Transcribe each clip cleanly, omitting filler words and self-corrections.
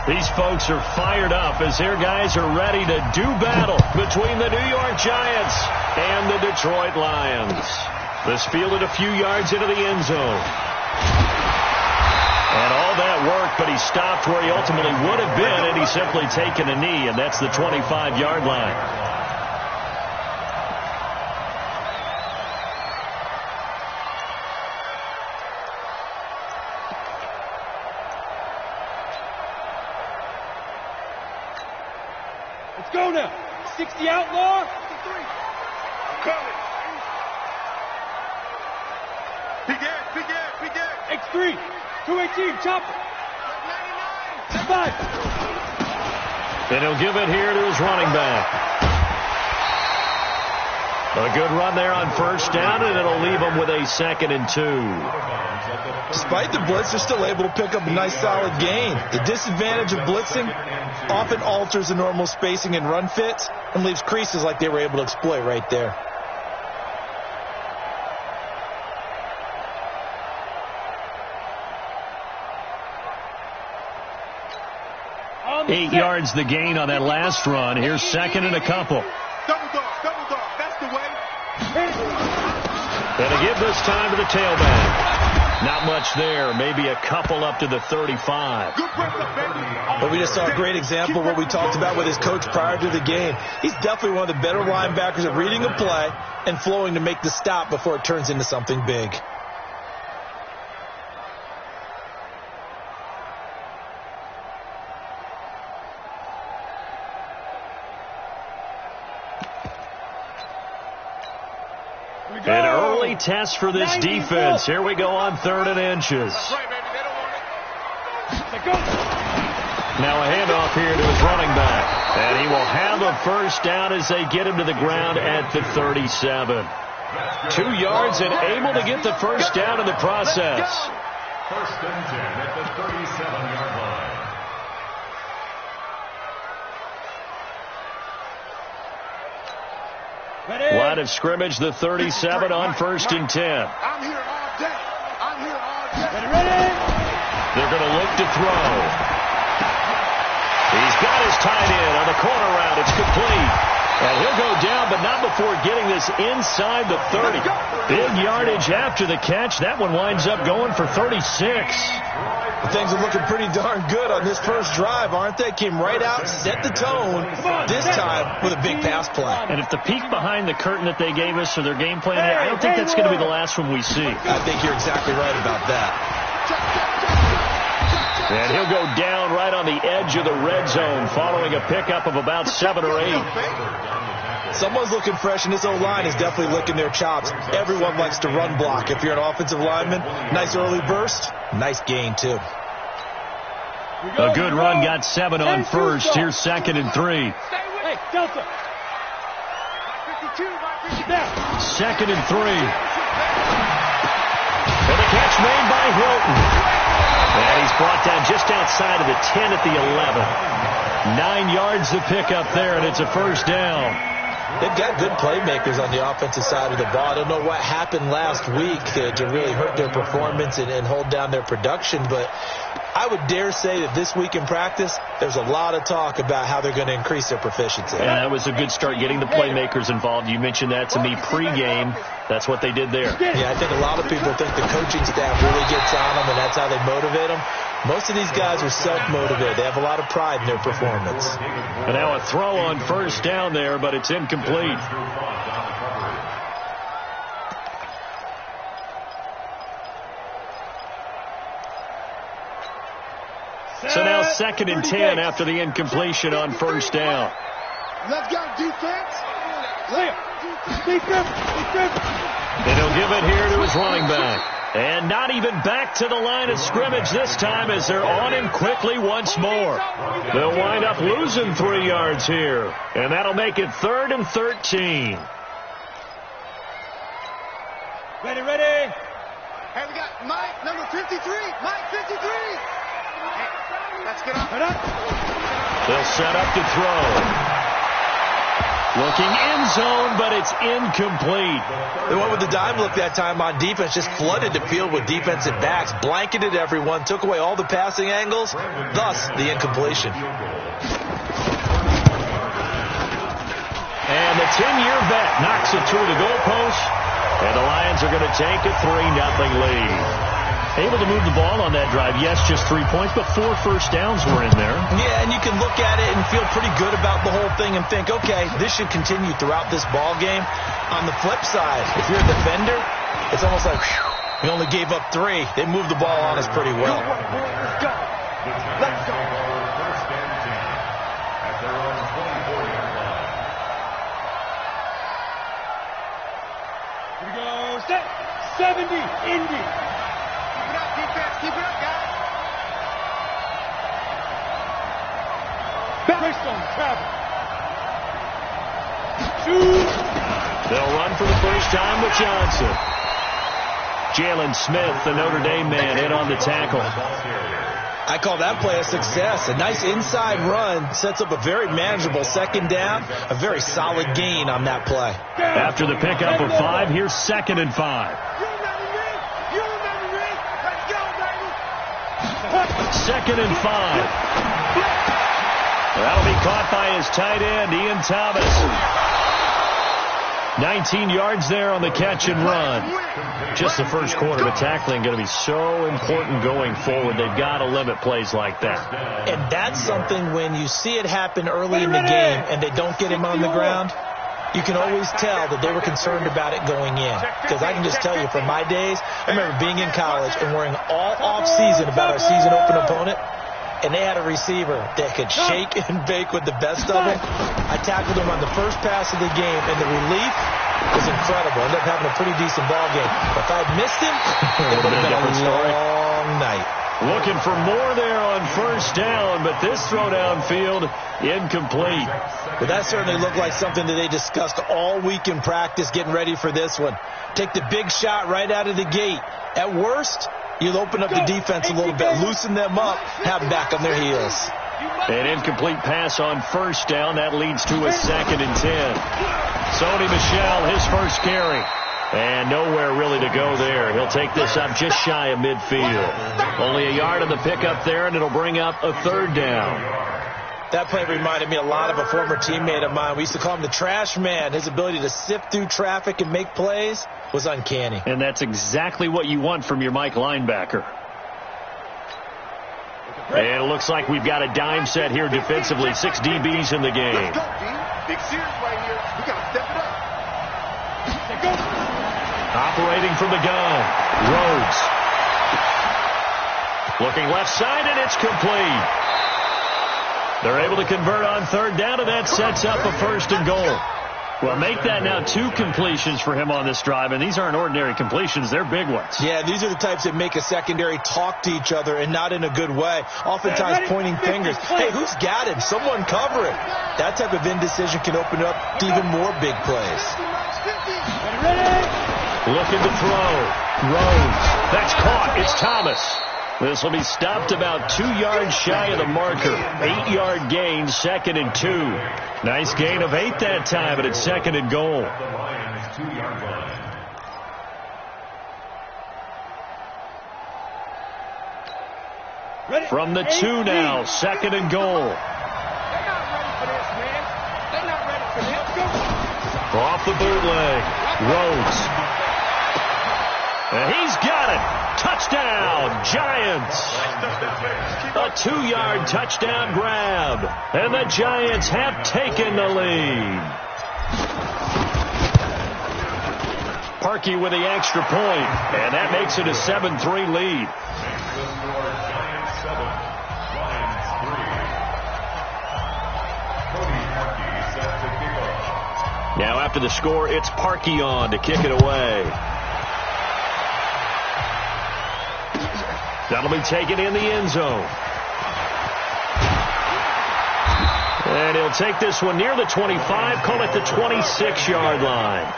These folks are fired up as their guys are ready to do battle between the New York Giants and the Detroit Lions. This fielded a few yards into the end zone. And all that work, but he stopped where he ultimately would have been, and he's simply taken a knee, and that's the 25-yard line. Let's go now. 60 outlaw. 53. Coming. Begin. X3. 218. Chopper. 99. 5. And he'll give it here to his running back. A good run there on first down, and it'll leave him with a 2nd and 2. Despite the blitz, they're still able to pick up a nice solid gain. The disadvantage of blitzing often alters the normal spacing and run fits and leaves creases like they were able to exploit right there. Eight yards the gain on that last run. Here's 2nd and a couple. Double dog. That's the way. And to give this time to the tailback. Not much there. Maybe a couple up to the 35. Good press up, baby. But we just saw a great example of what we talked about with his coach prior to the game. He's definitely one of the better linebackers at reading a play and flowing to make the stop before it turns into something big. An early test for this defense. Here we go on 3rd and inches. Now a handoff here to his running back. And he will have a first down as they get him to the ground at the 37. 2 yards and able to get the first down in the process. 1st and 10 at the 37-yard line. Line of scrimmage, the 37 on 1st and 10. I'm here all day. Ready? They're going to look to throw. He's got his tight end on the corner route. It's complete. And he'll go down, but not before getting this inside the 30. Big yardage after the catch. That one winds up going for 36. Things are looking pretty darn good on this first drive, aren't they? Came right out, set the tone, this time with a big pass play. And if the peek behind the curtain that they gave us for their game plan, I don't think that's going to be the last one we see. I think you're exactly right about that. And he'll go down right on the edge of the red zone following a pickup of about 7 or 8. Someone's looking fresh, and this O-line is definitely licking their chops. Everyone likes to run block. If you're an offensive lineman, nice early burst, nice gain, too. A good run, got 7 on first. Here's 2nd and 3. Hey, Delta. 2nd and 3. And a catch made by Hilton. And he's brought down just outside of the 10 at the 11. 9 yards to pick up there, and it's a first down. They've got good playmakers on the offensive side of the ball. I don't know what happened last week to really hurt their performance and hold down their production, but I would dare say that this week in practice, there's a lot of talk about how they're going to increase their proficiency. And that was a good start, getting the playmakers involved. You mentioned that to me pregame. That's what they did there. Yeah, I think a lot of people think the coaching staff really gets on them, and that's how they motivate them. Most of these guys are self-motivated. They have a lot of pride in their performance. And now a throw on first down there, but it's incomplete. So now 2nd and 10 after the incompletion on first down. Let's go, defense. And he'll give it here to his running back. And not even back to the line of scrimmage this time as they're on him quickly once more. They'll wind up losing 3 yards here. And that'll make it 3rd and 13. Ready. Hey, we got Mike, number 53. Mike, 53. Hey, let's get up. They'll set up to throw. Looking end zone, but it's incomplete. They went with the dime look that time on defense, just flooded the field with defensive backs, blanketed everyone, took away all the passing angles, thus the incompletion. And the 10-year vet knocks it through the goalpost, and the Lions are going to take a 3-0 lead. Able to move the ball on that drive. Yes, just 3 points, but 4 first downs were in there. Yeah, and you can look at it and feel pretty good about the whole thing and think, okay, this should continue throughout this ball game. On the flip side, if you're a defender, it's almost like, whew, we only gave up 3. They moved the ball on us pretty well. Let's go. Let's go. First and 10 at their own 24-yard line. Here we go. Set. 70. Indy. Defense, keep it up, guys. Backstone, travel. Shoot. They'll run for the first time with Johnson. Jalen Smith, the Notre Dame man, in on the tackle. I call that play a success. A nice inside run sets up a very manageable second down, a very solid gain on that play. After the pickup of 5, here's 2nd and 5. 2nd and 5. That'll be caught by his tight end, Ian Thomas. 19 yards there on the catch and run. Just the first quarter, but tackling going to be so important going forward. They've got to limit plays like that. And that's something when you see it happen early in the game and they don't get him on the ground, you can always tell that they were concerned about it going in. Because I can just tell you from my days, I remember being in college and worrying all off-season about our season open opponent, and they had a receiver that could shake and bake with the best of them. I tackled him on the first pass of the game, and the relief was incredible. I ended up having a pretty decent ball game. But if I'd missed him, it would have been a long night. Looking for more there on first down, but this throw downfield, incomplete. But that certainly looked like something that they discussed all week in practice getting ready for this one. Take the big shot right out of the gate. At worst, you'll open up the defense a little bit, loosen them up, have them back on their heels. An incomplete pass on first down. That leads to a 2nd and 10. Sony Michel, his first carry. And nowhere really to go there. He'll take this up just shy of midfield. Only a yard on the pickup there, and it'll bring up a 3rd down. That play reminded me a lot of a former teammate of mine. We used to call him the trash man. His ability to sift through traffic and make plays was uncanny. And that's exactly what you want from your Mike linebacker. And it looks like we've got a dime set here defensively. 6 DBs in the game. Let's go, D. Big series right here. We got to step it up. Go. Operating from the gun, Rhodes. Looking left side, and it's complete. They're able to convert on 3rd down, and that sets up a 1st and goal. Well, make that now 2 completions for him on this drive, and these aren't ordinary completions. They're big ones. Yeah, these are the types that make a secondary talk to each other and not in a good way. Oftentimes pointing fingers. Hey, who's got him? Someone cover it. That type of indecision can open up to even more big plays. Looking to throw. Rhodes. That's caught. It's Thomas. This will be stopped about 2 yards shy of the marker. 8-yard gain, 2nd and 2. Nice gain of 8 that time, but it's 2nd and goal. From the 2 now, 2nd and goal. They're not ready for this, man. They're not ready for this. Off the bootleg. Rhodes. And he's got it. Touchdown, Giants. A 2-yard touchdown grab. And the Giants have taken the lead. Parkey with the extra point. And that makes it a 7-3 lead. Now after the score, it's Parkey on to kick it away. That'll be taken in the end zone. And he'll take this one near the 25, call it the 26-yard line.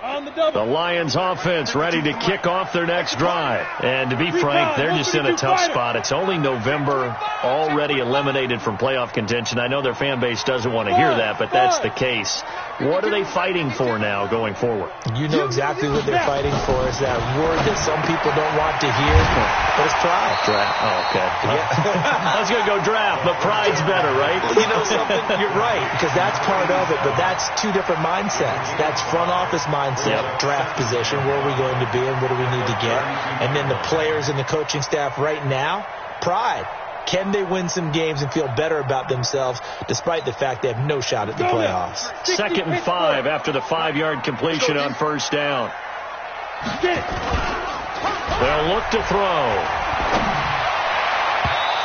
The Lions offense ready to kick off their next drive. And to be frank, they're just in a tough spot. It's only November, already eliminated from playoff contention. I know their fan base doesn't want to hear that, but that's the case. What are they fighting for now going forward? You know exactly what they're fighting for. It's that word that some people don't want to hear, but it's pride. Draft. Oh, okay. I was going to go draft, but pride's better, right? You know something? You're right, because that's part of it, but that's two different mindsets. That's front office mindset, draft position, where are we going to be and what do we need to get? And then the players and the coaching staff right now, pride. Can they win some games and feel better about themselves despite the fact they have no shot at the playoffs? 2nd and 5 after the 5-yard completion on first down. They'll look to throw.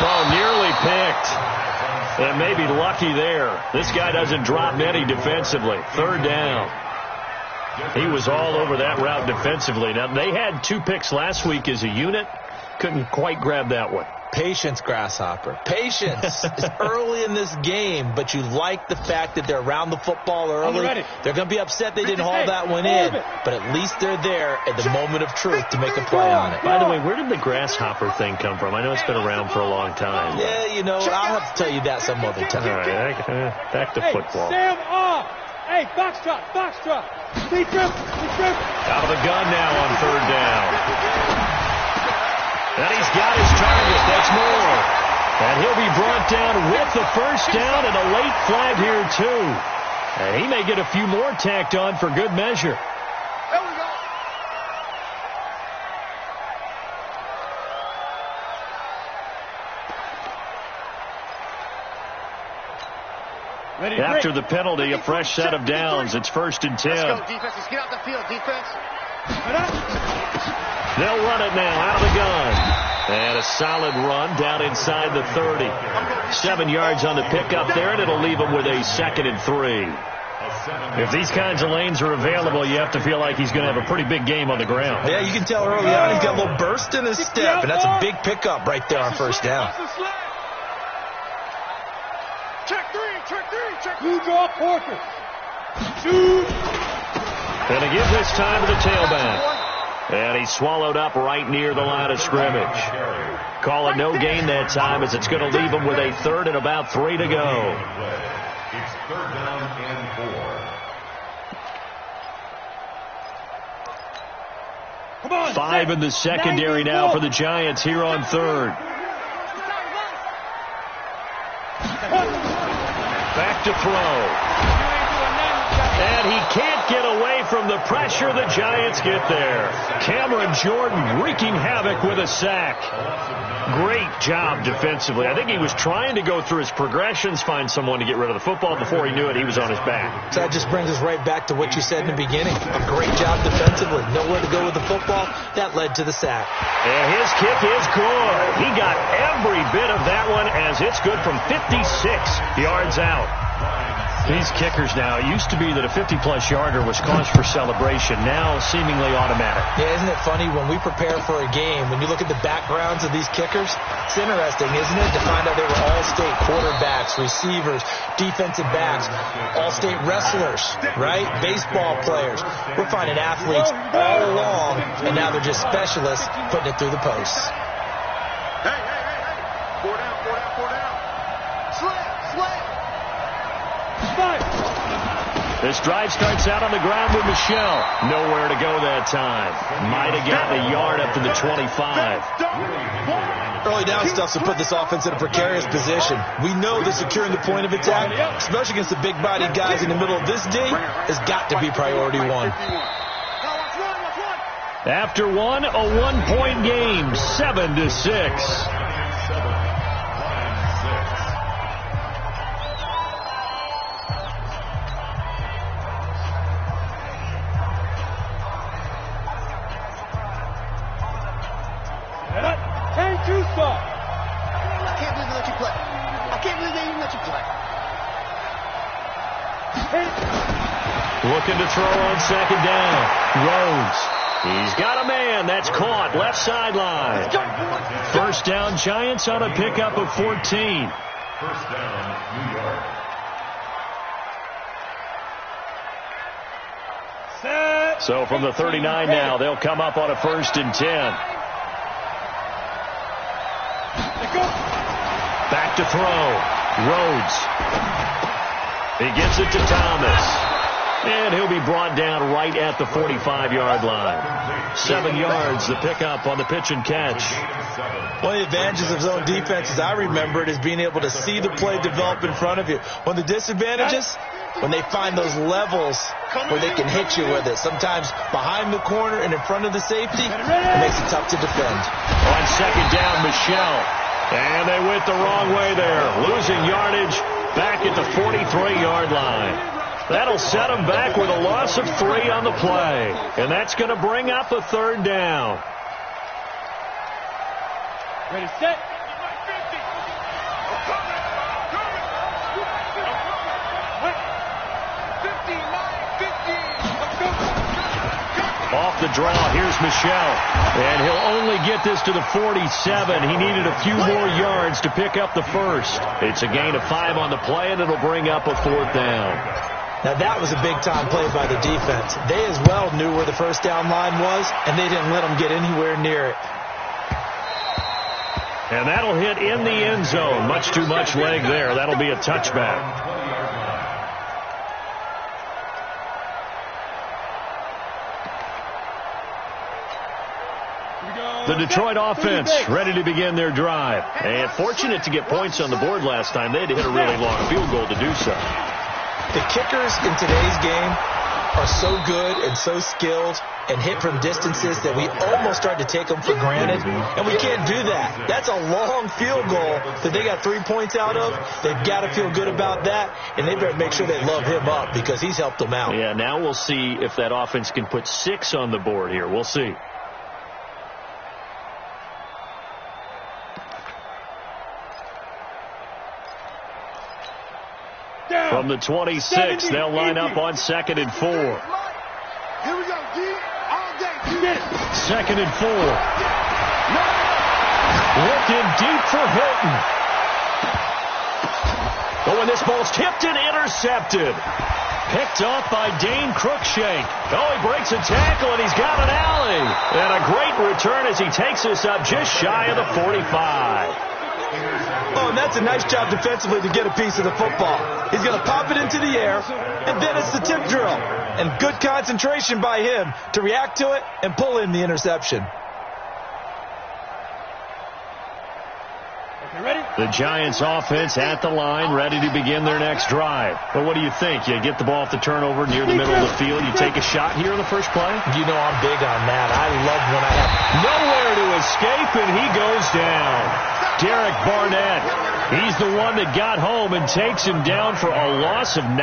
Oh, nearly picked. And maybe lucky there. This guy doesn't drop many defensively. 3rd down. He was all over that route defensively. Now, they had 2 picks last week as a unit. Couldn't quite grab that one. Patience, Grasshopper. Patience. It's early in this game, but you like the fact that they're around the football early. They're going to be upset they didn't haul that one in, but at least they're there at the moment of truth to make a play on it. By the way, where did the Grasshopper thing come from? I know it's been around for a long time. Yeah, you know, I'll have to tell you that some other time. All right, back to football. Sam off. Hey, box drop. Speed trip. Out of the gun now on 3rd down. And he's got his target. That's more. And he'll be brought down with the first down and a late flag here, too. And he may get a few more tacked on for good measure. There we go. After the penalty, a fresh set of downs. It's 1st and 10. Let's go, defense. Let's get out the field, defense. They'll run it now out of the gun. And a solid run down inside the 30. 7 yards on the pickup there, and it'll leave them with a 2nd and 3. If these kinds of lanes are available, you have to feel like he's going to have a pretty big game on the ground. Yeah, you can tell early on he's got a little burst in his step, and that's a big pickup right there on 1st down. Check three. Two draw quarters. And to give this time to the tailback. And he swallowed up right near the line of scrimmage. Call it no gain that time, as it's going to leave him with a 3rd and about 3 to go. It's 3rd down and 4. Come on. 5 in the secondary now for the Giants here on 3rd. Back to throw. And he can't get away from the pressure. The Giants get there. Cameron Jordan wreaking havoc with a sack. Great job defensively. I think he was trying to go through his progressions, find someone to get rid of the football. Before he knew it, he was on his back. So that just brings us right back to what you said in the beginning. A great job defensively. Nowhere to go with the football. That led to the sack. And his kick is good. He got every bit of that one, as it's good from 56 yards out. These kickers now, it used to be that a 50-plus yarder was cause for celebration. Now seemingly automatic. Yeah, isn't it funny when we prepare for a game, when you look at the backgrounds of these kickers, it's interesting, isn't it, to find out they were all-state quarterbacks, receivers, defensive backs, all-state wrestlers, right? Baseball players. We're finding athletes all along, and now they're just specialists putting it through the posts. Hey. 4 down. Slam. This drive starts out on the ground with Michelle. Nowhere to go that time. Might have gotten a yard up to the 25. Early down stuff to put this offense in a precarious position. We know that securing the point of attack, especially against the big-bodied guys in the middle of this D, has got to be priority 1. After one, a 1-point game, 7-6. Looking to throw on 2nd down. Rose. He's got a man. That's caught. Left sideline. 1st down, Giants on a pickup of 14. 1st down, New York. So from the 39 now, they'll come up on a 1st and 10. Back to throw. Rhodes. He gives it to Thomas. And he'll be brought down right at the 45-yard line. 7 yards, the pickup on the pitch and catch. One of the advantages of zone defense, as I remember it, is being able to see the play develop in front of you. One of the disadvantages, when they find those levels where they can hit you with it. Sometimes behind the corner and in front of the safety, it makes it tough to defend. On 2nd down, Michelle. And they went the wrong way there. Losing yardage back at the 43-yard line. That'll set them back with a loss of 3 on the play. And that's going to bring up a 3rd down. Ready, set. Off the draw, here's Michelle. And he'll only get this to the 47. He needed a few more yards to pick up the first. It's a gain of 5 on the play, and it'll bring up a 4th down. Now, that was a big-time play by the defense. They as well knew where the 1st down line was, and they didn't let them get anywhere near it. And that'll hit in the end zone. Much too much leg there. That'll be a touchback. The Detroit offense ready to begin their drive. And fortunate to get points on the board last time. They had to hit a really long field goal to do so. The kickers in today's game are so good and so skilled and hit from distances that we almost start to take them for granted. And we can't do that. That's a long field goal that they got 3 points out of. They've got to feel good about that, and they better make sure they love him up because he's helped them out. Yeah, now we'll see if that offense can put 6 on the board here. We'll see. From the 26, they'll line up on 2nd and 4. Here we go, D. All day. 2nd and 4. Looking deep for Hilton. Oh, and this ball's tipped and intercepted. Picked off by Dane Cruikshank. Oh, he breaks a tackle, and he's got an alley. And a great return as he takes us up just shy of the 45. Oh, and that's a nice job defensively to get a piece of the football. He's going to pop it into the air, and then it's the tip drill. And good concentration by him to react to it and pull in the interception. The Giants offense at the line, ready to begin their next drive. But what do you think? You get the ball off the turnover near the middle of the field. You take a shot here in the first play? You know I'm big on that. I love when I have nowhere to escape, and he goes down. Derek Barnett, he's the one that got home and takes him down for a loss of 9.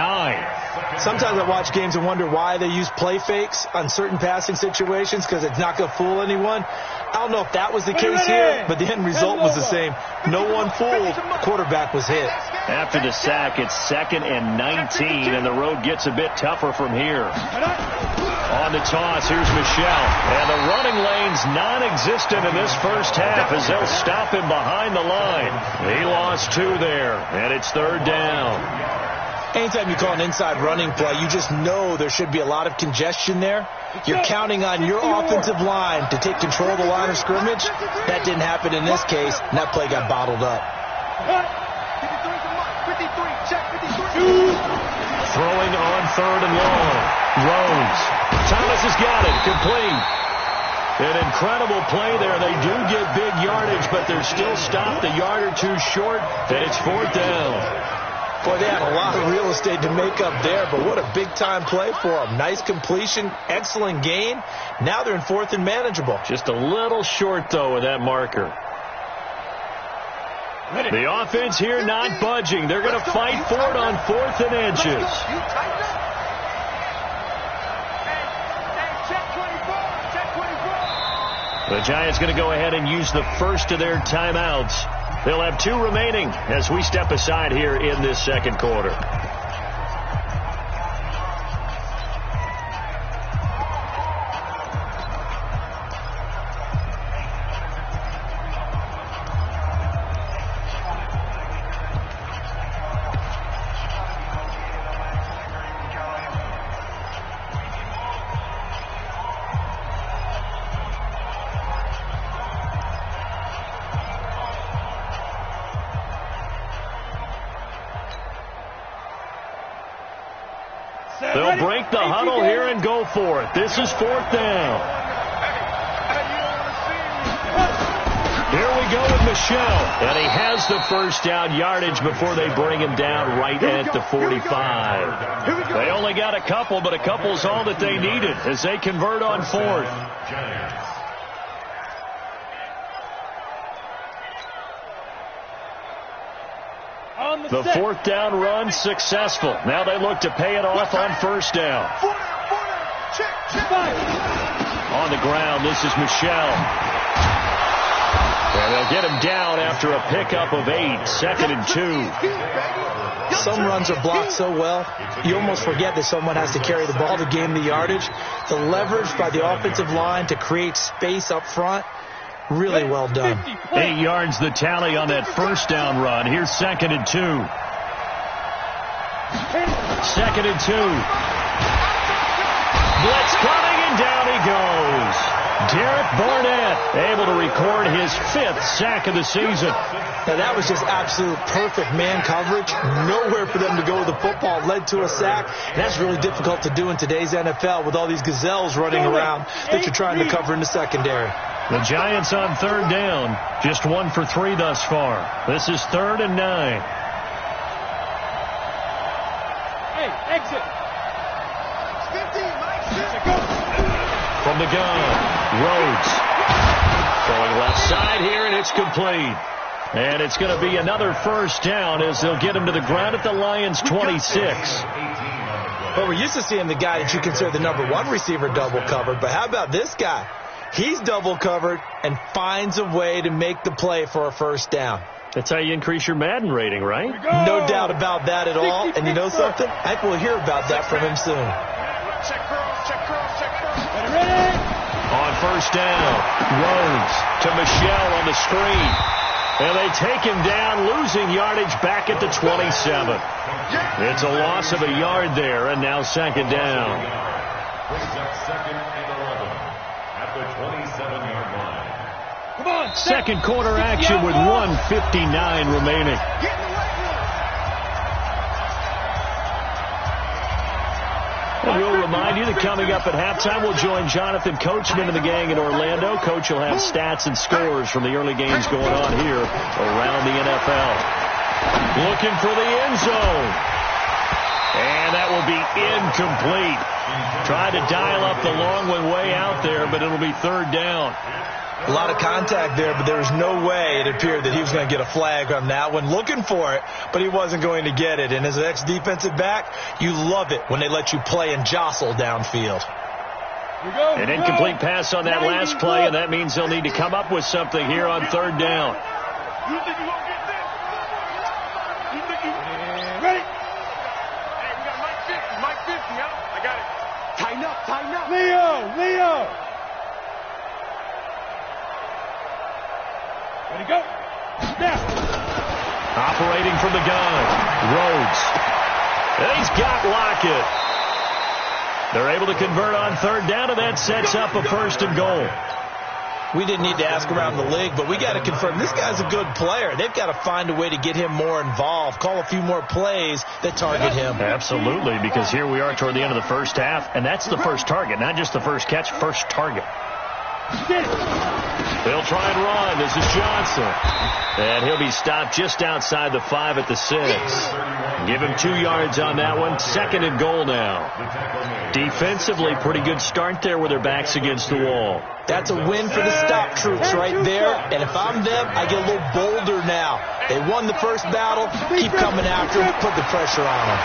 Sometimes I watch games and wonder why they use play fakes on certain passing situations because it's not going to fool anyone. I don't know if that was the case here, but the end result was the same. No one fooled. Quarterback was hit. After the sack, it's 2nd and 19, and the road gets a bit tougher from here. On the toss, here's Michelle. And the running lane's non-existent in this first half as they'll stop him behind the line. He lost 2 there, and it's 3rd down. Anytime you call an inside running play, you just know there should be a lot of congestion there. You're counting on your offensive line to take control of the line of scrimmage. That didn't happen in this case, and that play got bottled up. Throwing on 3rd and long. Rhodes. Thomas has got it. Complete. An incredible play there. They do get big yardage, but they're still stopped a yard or 2 short, and it's 4th down. Boy, they had a lot of real estate to make up there, but what a big-time play for them. Nice completion, excellent gain. Now they're in 4th and manageable. Just a little short, though, with that marker. The offense here not budging. They're going to fight for it on 4th and inches. The Giants going to go ahead and use the first of their timeouts. They'll have 2 remaining as we step aside here in this second quarter. They'll break the huddle here and go for it. This is 4th down. Here we go with Michelle. And he has the first down yardage before they bring him down right at the 45. They only got a couple, but a couple's all that they needed as they convert on 4th. The 4th down run successful. Now they look to pay it off on 1st down. On the ground, this is Michelle. And they'll get him down after a pickup of 8. 2nd and 2. Some runs are blocked so well, you almost forget that someone has to carry the ball to gain the yardage. The leverage by the offensive line to create space up front, really well done. 8 yards the tally on that 1st down run. Here's 2nd and 2. 2nd and 2. Blitz coming, and down he goes. Derek Barnett able to record his 5th sack of the season. Now that was just absolute perfect man coverage. Nowhere for them to go with the football. Led to a sack. And that's really difficult to do in today's NFL with all these gazelles running around that you're trying to cover in the secondary. The Giants on 3rd down. Just 1 for 3 thus far. This is 3rd and 9. Hey, exit. 50, Mike, go. From the gun, Rhodes. Going left side here, and it's complete. And it's going to be another 1st down as they'll get him to the ground at the Lions' 26. Well, we're used to seeing the guy that you consider the #1 receiver double covered, but how about this guy? He's double covered and finds a way to make the play for a 1st down. That's how you increase your Madden rating, right? No doubt about that at all. And you know something? I think we'll hear about that from him soon. Check cross, check cross, check cross. Ready? On 1st down, Rhodes to Michelle on the screen. And they take him down, losing yardage back at the 27. It's a loss of a yard there, and now 2nd down. Brings up 2nd and 11 at the 27-yard line. Come on. Second quarter action with 1:59 remaining. And we'll remind you that coming up at halftime, we'll join Jonathan Coachman and the gang in Orlando. Coach will have stats and scores from the early games going on here around the NFL. Looking for the end zone. And that will be incomplete. Tried to dial up the long one way out there, but it'll be 3rd down. A lot of contact there, but there was no way it appeared that he was going to get a flag on that one. Looking for it, but he wasn't going to get it. And as an ex-defensive back, you love it when they let you play and jostle downfield. An incomplete pass on that last play, and that means they'll need to come up with something here on 3rd down. Ready? Hey, we got Mike 50. Mike 50, huh? I got it. Tighten up, tighten up. Leo. Ready, go. Now. Operating from the gun, Rhodes. And he's got Lockett. They're able to convert on 3rd down, and that sets up a 1st and goal. We didn't need to ask around the league, but we got to confirm this guy's a good player. They've got to find a way to get him more involved, call a few more plays that target him. Absolutely, because here we are toward the end of the 1st half, and that's the first target, not just the first catch, first target. They'll try and run. This is Johnson. And he'll be stopped just outside the 5 at the 6. Give him 2 yards on that one. 2nd and goal now. Defensively, pretty good start there with their backs against the wall. That's a win for the stop troops right there. And if I'm them, I get a little bolder now. They won the first battle. Keep coming after him. Put the pressure on him.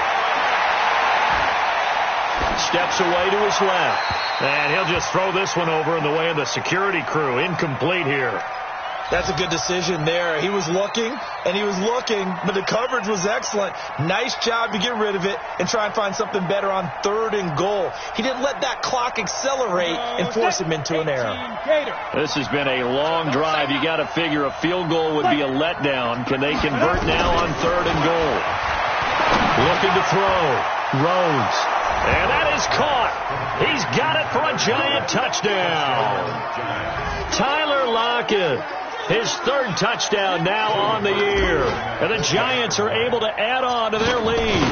Steps away to his left. And he'll just throw this one over in the way of the security crew. Incomplete here. That's a good decision there. He was looking, but the coverage was excellent. Nice job to get rid of it and try and find something better on 3rd and goal. He didn't let that clock accelerate and force him into an error. This has been a long drive. You got to figure a field goal would be a letdown. Can they convert now on 3rd and goal? Looking to throw. Rhodes. And that is caught. He's got it for a Giant touchdown. Tyler Lockett, his 3rd touchdown now on the year. And the Giants are able to add on to their lead.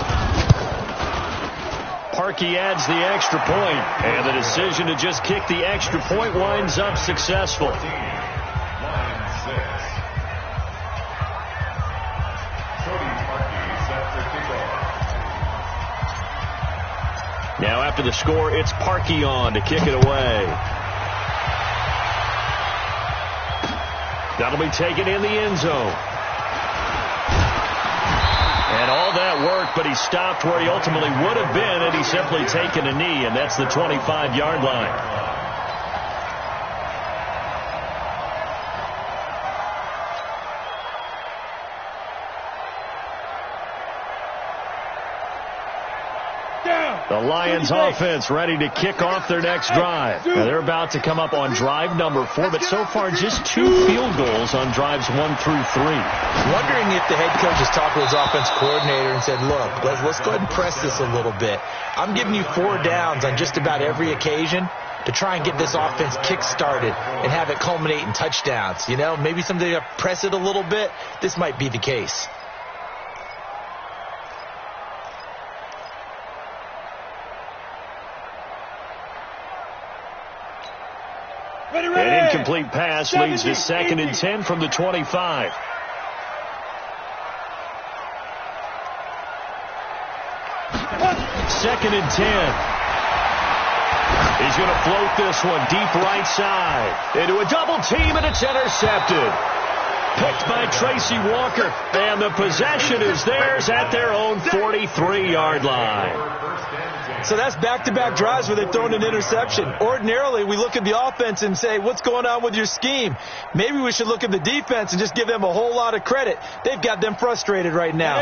Parkey adds the extra point, and the decision to just kick the extra point winds up successful. Now after the score, it's Parkey on to kick it away. That'll be taken in the end zone. And all that work, but he stopped where he ultimately would have been had he simply taken a knee, and that's the 25-yard line. The Lions offense ready to kick off their next drive. Now they're about to come up on drive number 4, but so far just 2 field goals on drives 1 through 3. Wondering if the head coach has talked to his offense coordinator and said, look, let's go ahead and press this a little bit. I'm giving you 4 downs on just about every occasion to try and get this offense kick-started and have it culminate in touchdowns. You know, maybe someday to press it a little bit. This might be the case. An incomplete pass leads to 2nd and 10 from the 25. Second and 10. He's going to float this one deep right side into a double team, and it's intercepted. Picked by Tracy Walker, and the possession is theirs at their own 43-yard line. So that's back-to-back drives where they've thrown an interception. Ordinarily, we look at the offense and say, what's going on with your scheme? Maybe we should look at the defense and just give them a whole lot of credit. They've got them frustrated right now.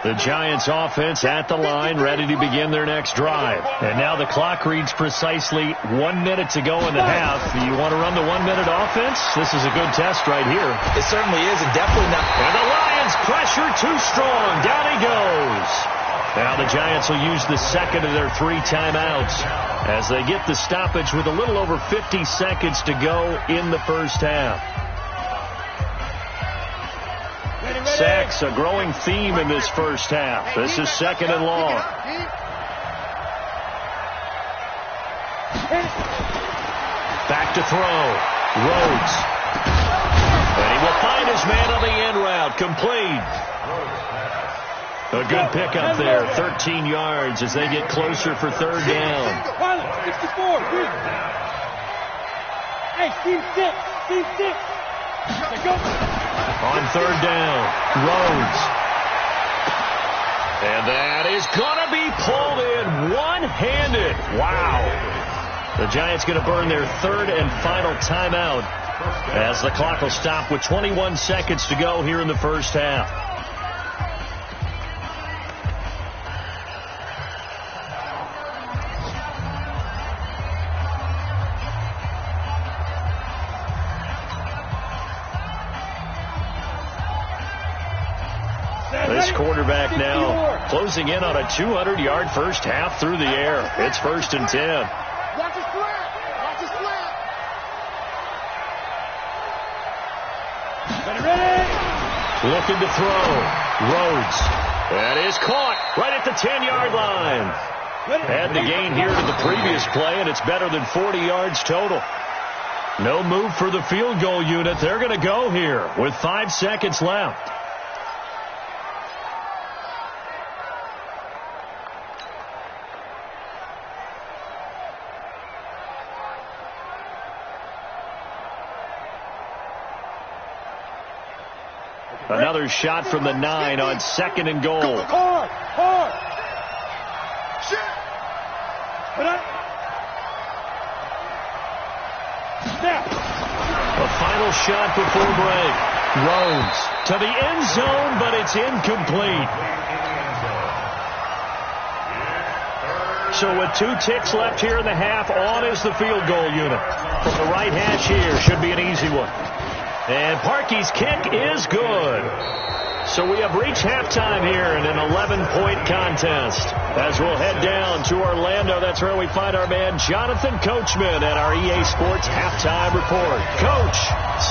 The Giants offense at the line, ready to begin their next drive. And now the clock reads precisely 1 minute to go in the half. You want to run the 1-minute offense? This is a good test right here. It certainly is, and definitely not. And the Lions pressure too strong. Down he goes. Now the Giants will use the second of their 3 timeouts as they get the stoppage with a little over 50 seconds to go in the first half. Sacks, a growing theme in this first half. This is 2nd and long. Back to throw. Rhodes. And he will find his man on the end route. Complete. A good pickup there, 13 yards as they get closer for 3rd down. Hey, team 6. On 3rd down, Rhodes. And that is going to be pulled in one-handed. Wow. The Giants going to burn their 3rd and final timeout as the clock will stop with 21 seconds to go here in the first half. This quarterback now closing in on a 200-yard first half through the air. It's 1st and 10. Watch his flat. Watch his flat. Ready. Looking to throw. Rhodes. That is caught right at the 10-yard line. Add the gain here to the previous play, and it's better than 40 yards total. No move for the field goal unit. They're going to go here with 5 seconds left. Another shot from the 9 on 2nd and goal. Hard. Shit. A final shot before break. Rhodes to the end zone, but it's incomplete. So with 2 ticks left here in the half, on is the field goal unit. From the right hash here, should be an easy one. And Parkey's kick is good. So we have reached halftime here in an 11-point contest. As we'll head down to Orlando, that's where we find our man Jonathan Coachman at our EA Sports Halftime Report. Coach,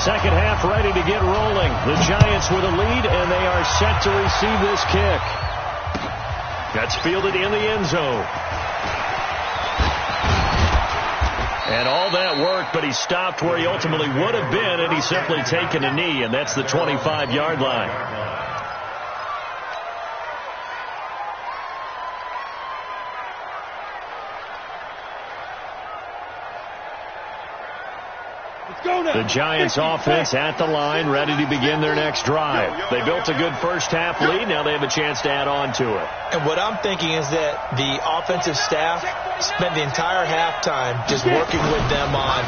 second half ready to get rolling. The Giants with a lead, and they are set to receive this kick. That's fielded in the end zone. And all that work, but he stopped where he ultimately would have been, and he's simply taken a knee, and that's the 25-yard line. The Giants offense at the line, ready to begin their next drive. They built a good first-half lead. Now they have a chance to add on to it. And what I'm thinking is that the offensive staff spent the entire halftime just working with them on,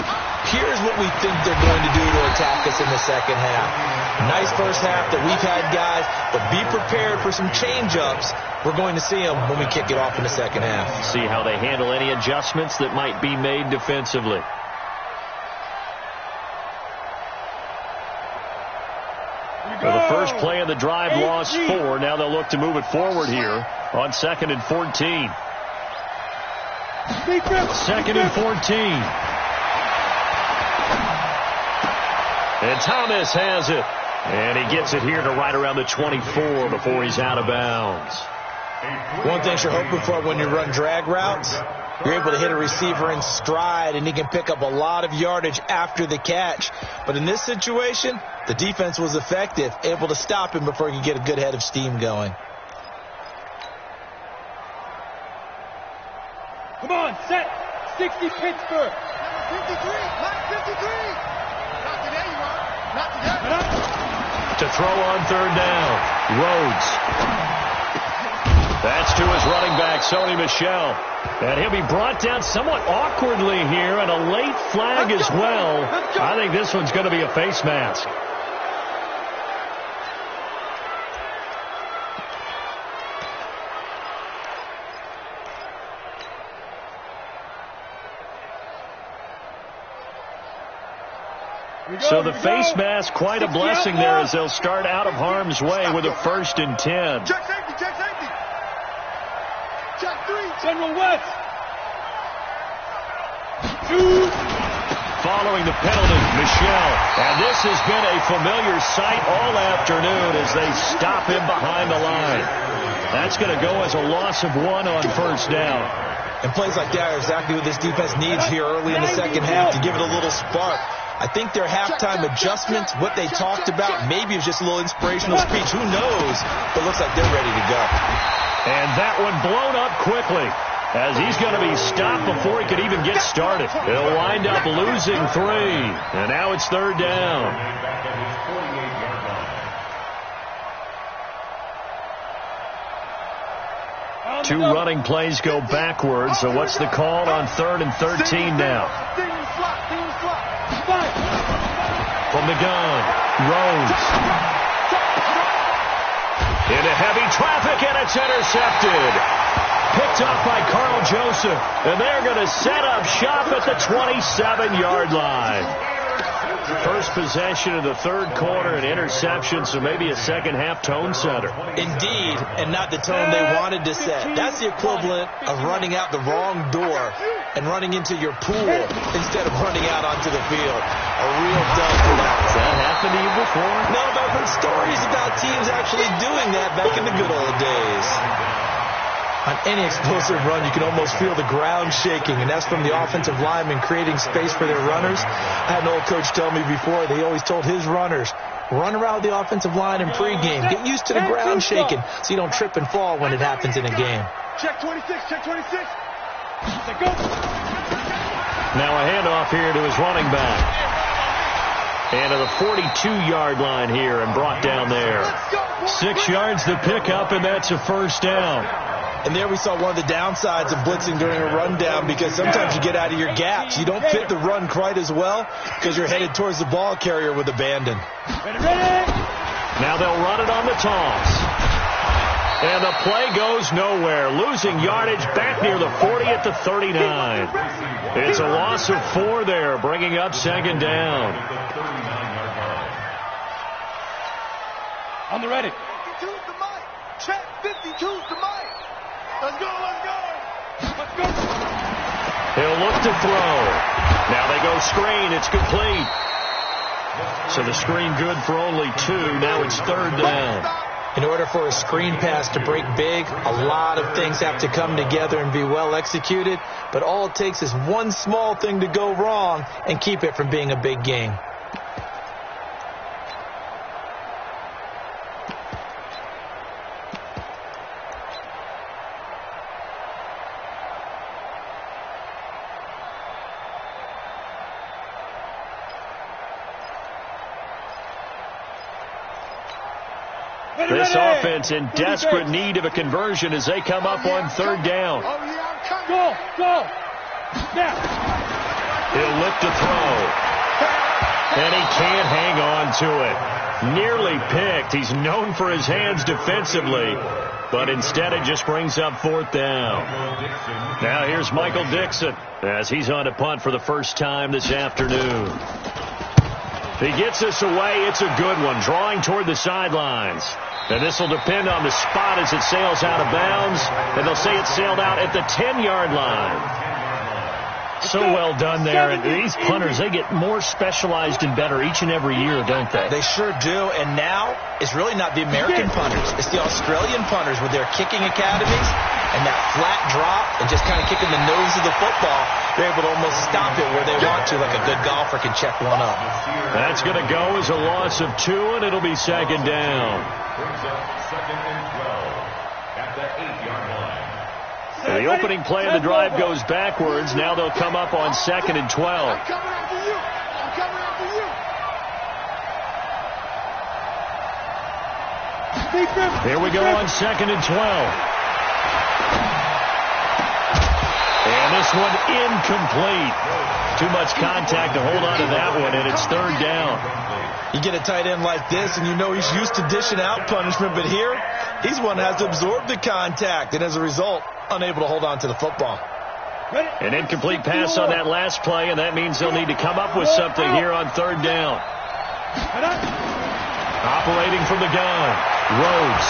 here's what we think they're going to do to attack us in the second half. Nice first half that we've had, guys, but be prepared for some change-ups. We're going to see them when we kick it off in the second half. See how they handle any adjustments that might be made defensively. Well, the first play of the drive lost 4. Now they'll look to move it forward here on 2nd and 14. 2nd and 14. And Thomas has it. And he gets it here to right around the 24 before he's out of bounds. One thing you're hoping for when you run drag routes, you're able to hit a receiver in stride, and he can pick up a lot of yardage after the catch. But in this situation, the defense was effective, able to stop him before he could get a good head of steam going. Come on, set. 60 Pittsburgh. 53, line 53. Not today, you are. Not today. To throw on third down, Rhodes. That's to his running back, Sony Michel. And he'll be brought down somewhat awkwardly here, and a late flag as well. I think this one's going to be a face mask. So the face mask, quite a blessing there as they'll start out of harm's way with a 1st and 10. Check safety, check safety. Check 3, General West. 2. Following the penalty, Michel. And this has been a familiar sight all afternoon as they stop him behind the line. That's going to go as a loss of 1 on 1st down. And plays like that are exactly what this defense needs here early in the second half to give it a little spark. I think their halftime adjustments, what they talked about, maybe it was just a little inspirational speech. Who knows? But it looks like they're ready to go. And that one blown up quickly as he's going to be stopped before he could even get started. He'll wind up losing 3. And now it's 3rd down. Two running plays go backwards. So what's the call on 3rd and 13 now? From the gun, Rhodes. Into heavy traffic, and it's intercepted. Picked up by Carl Joseph. And they're going to set up shop at the 27-yard line. First possession of the 3rd quarter, an interception, so maybe a second-half tone setter. Indeed, and not the tone they wanted to set. That's the equivalent of running out the wrong door and running into your pool instead of running out onto the field. A real dud for that. Has that happened to you before? No, but I've heard stories about teams actually doing that back in the good old days. On any explosive run, you can almost feel the ground shaking, and that's from the offensive linemen creating space for their runners. I had an old coach tell me before, they always told his runners, run around the offensive line in pregame. Get used to the ground shaking so you don't trip and fall when it happens in a game. Check 26, check 26. Go. Now a handoff here to his running back. And to the 42-yard line here and brought down there. 6 yards to pick up, and that's a 1st down. And there we saw one of the downsides of blitzing during a rundown, because sometimes you get out of your gaps. You don't fit the run quite as well because you're headed towards the ball carrier with abandon. Now they'll run it on the toss. And the play goes nowhere, losing yardage back near the 40 at the 39. It's a loss of 4 there, bringing up 2nd down. On the ready. 52's the mic. Check 52's the mic. Let's go, let's go. Let's go. He'll look to throw. Now they go screen. It's complete. So the screen good for only 2. Now it's 3rd down. In order for a screen pass to break big, a lot of things have to come together and be well executed, but all it takes is one small thing to go wrong and keep it from being a big game. This offense in desperate need of a conversion as they come up on third down. Go, go. Now. He'll lift a throw. And he can't hang on to it. Nearly picked. He's known for his hands defensively, but instead it just brings up fourth down. Now here's Michael Dixon as he's on to punt for the first time this afternoon. He gets this away. It's a good one, drawing toward the sidelines. And this will depend on the spot as it sails out of bounds. And they'll say it sailed out at the 10-yard line. So well done there. And these punters, they get more specialized and better each and every year, don't they? They sure do. And now it's really not the American punters. It's the Australian punters with their kicking academies and that flat drop and just kind of kicking the nose of the football. They're able to almost stop it where they want to, like a good golfer can check one up. That's going to go as a loss of 2, and it'll be second down. Brings up second and 12 at the 8-yard line. The opening play of the drive goes backwards. Now they'll come up on second and 12. I'm coming after you. I'm coming after you. Here we go on second and 12. And this one incomplete. Too much contact to hold on to that one, and it's third down. You get a tight end like this, and you know he's used to dishing out punishment, but here, he's one that has to absorb the contact, and as a result, unable to hold on to the football. An incomplete pass on that last play, and that means they'll need to come up with something here on third down. Operating from the gun, Rhodes.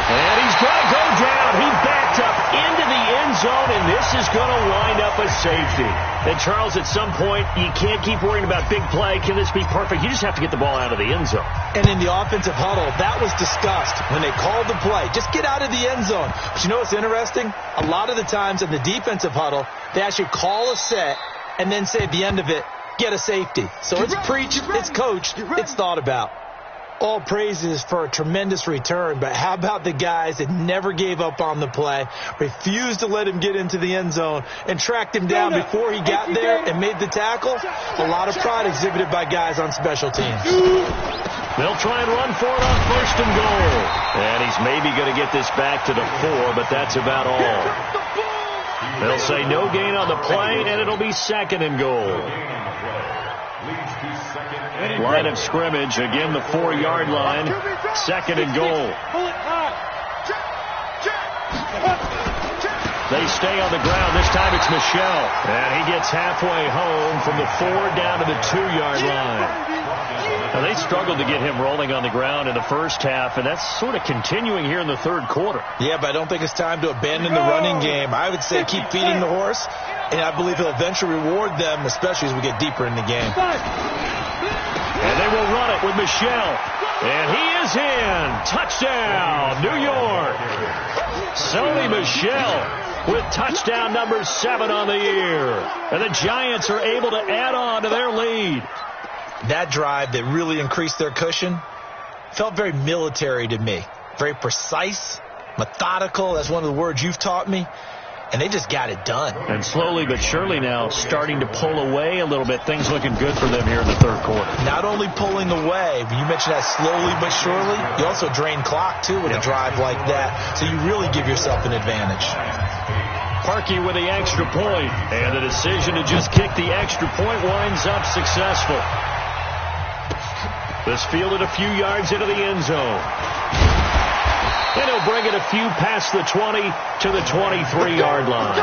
And he's going to go down. He backed up into the end zone, and this is going to wind up a safety. And, Charles, at some point, you can't keep worrying about big play. Can this be perfect? You just have to get the ball out of the end zone. And in the offensive huddle, that was discussed when they called the play. Just get out of the end zone. But you know what's interesting? A lot of the times in the defensive huddle, they actually call a set and then say at the end of it, get a safety. So it's preached, it's coached, it's thought about. All praises for a tremendous return, but how about the guys that never gave up on the play, refused to let him get into the end zone, and tracked him down before he got there and made the tackle? A lot of pride exhibited by guys on special teams. They'll try and run for it on first and goal. And he's maybe going to get this back to the 4, but that's about all. They'll say no gain on the play, and it'll be second and goal. Line of scrimmage, again the 4-yard line, second and goal. They stay on the ground. This time it's Michel. And he gets halfway home from the 4 down to the 2-yard line. Now, they struggled to get him rolling on the ground in the first half, and that's sort of continuing here in the third quarter. Yeah, but I don't think it's time to abandon the running game. I would say keep feeding the horse, and I believe he'll eventually reward them, especially as we get deeper in the game. And they will run it with Michel. And he is in. Touchdown, New York. Sony Michel with touchdown number 7 on the year. And the Giants are able to add on to their lead. That drive that really increased their cushion felt very military to me. Very precise, methodical. That's one of the words you've taught me. And they just got it done. And slowly but surely now starting to pull away a little bit. Things looking good for them here in the third quarter. Not only pulling away, but you mentioned that slowly but surely. You also drain clock, too, with a drive like that. So you really give yourself an advantage. Parkey with the extra point. And the decision to just kick the extra point winds up successful. This fielded a few yards into the end zone. And he'll bring it a few past the 20 to the 23-yard line.